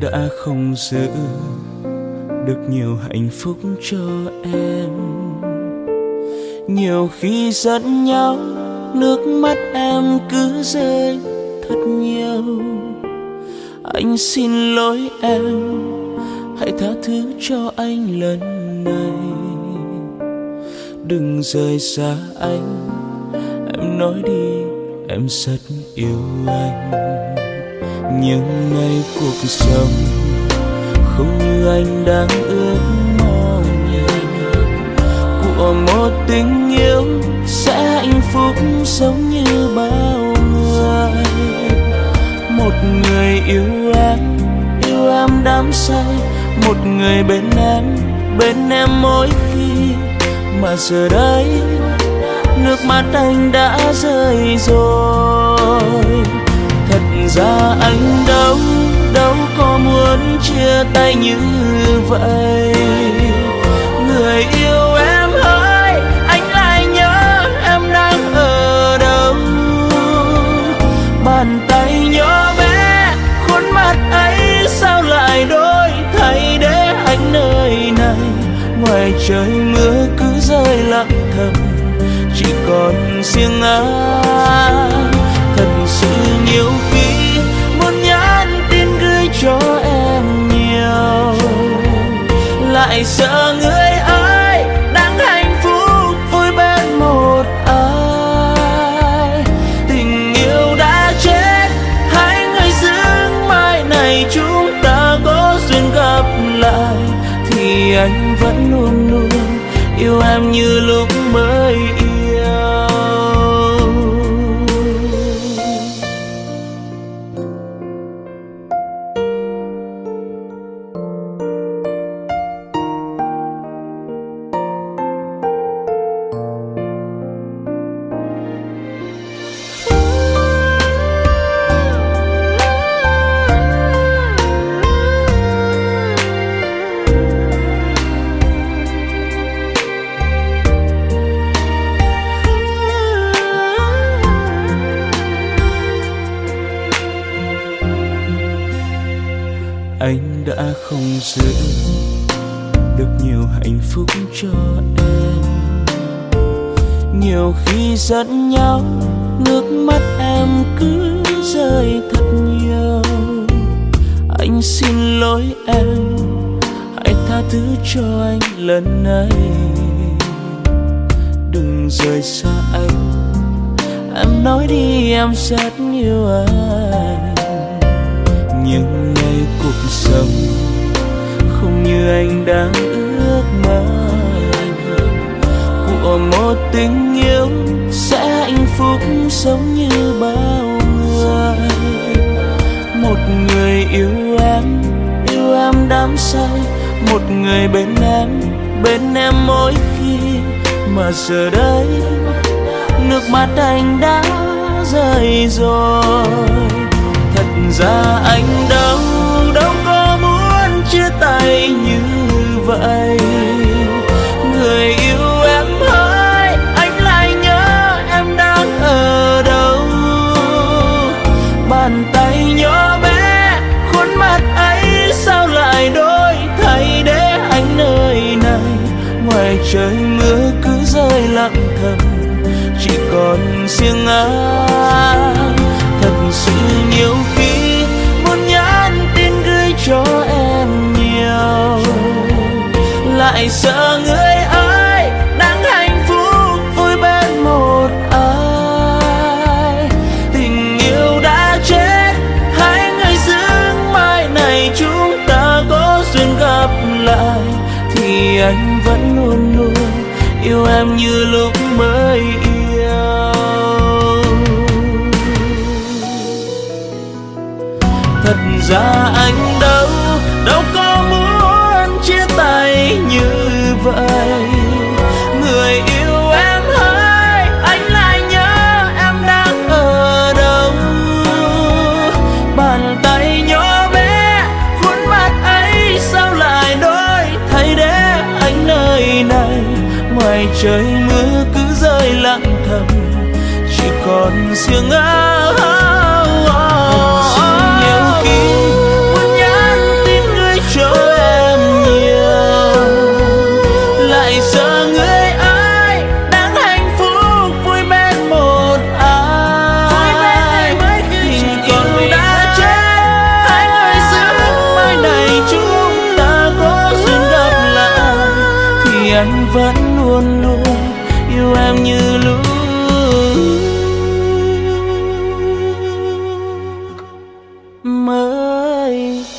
Anh đã không giữ được nhiều hạnh phúc cho em. Nhiều khi giận nhau, nước mắt em cứ rơi thật nhiều. Anh xin lỗi em, hãy tha thứ cho anh lần này. Đừng rời xa anh, em nói đi, em rất yêu anh. Nhưng ngày cuộc sống không như anh đang ước mong, của một tình yêu sẽ hạnh phúc giống như bao người. Một người yêu em đắm say, một người bên em mỗi khi. Mà giờ đây nước mắt anh đã rơi rồi. Thật ra anh đâu có muốn chia tay như vậy. Người yêu em ơi, anh lại nhớ em đang ở đâu. Bàn tay nhỏ bé, khuôn mặt ấy sao lại đổi thay để anh nơi này. Ngoài trời mưa cứ rơi lặng thầm, chỉ còn riêng anh. Thật sự nhiều khi muốn nhắn tin gửi cho em nhiều, lại sợ người ơi đang hạnh phúc vui bên một ai. Tình yêu đã chết, hai người giữ mai này chúng ta có duyên gặp lại. Thì anh vẫn luôn luôn yêu em như lúc mới yêu. Anh đã không giữ được nhiều hạnh phúc cho em. Nhiều khi giận nhau, nước mắt em cứ rơi thật nhiều. Anh xin lỗi em, hãy tha thứ cho anh lần này. Đừng rời xa anh, em nói đi, em rất yêu anh. Nhưng ngày cuộc sống không như anh đang ước mơ, của một tình yêu sẽ hạnh phúc giống như bao người. Một người yêu em đắm say, một người bên em mỗi khi. Mà giờ đây nước mắt anh đã rơi rồi. Thật ra anh đâu có muốn chia tay như vậy. Người yêu em ơi, anh lại nhớ em đang ở đâu. Bàn tay nhỏ bé, khuôn mặt ấy sao lại đổi thay để anh nơi này. Ngoài trời mưa cứ rơi lặng thầm, chỉ còn riêng anh. Thật sự nhiều khi muốn nhắn tin gửi cho em nhiều, lại sợ người ơi đang hạnh phúc vui bên một ai. Tình yêu đã chết, hai người giữ mai này chúng ta có duyên gặp lại. Thì anh vẫn luôn luôn yêu em như lúc mới yêu. Thật ra anh đâu có muốn chia tay như vậy. Người yêu em ơi, anh lại nhớ em đang ở đâu. Bàn tay nhỏ bé, khuôn mặt ấy sao lại đổi thay để anh nơi này. Ngoài trời mưa cứ rơi lặng thầm, chỉ còn riêng anh. Nhiều khi muốn nhắn mới.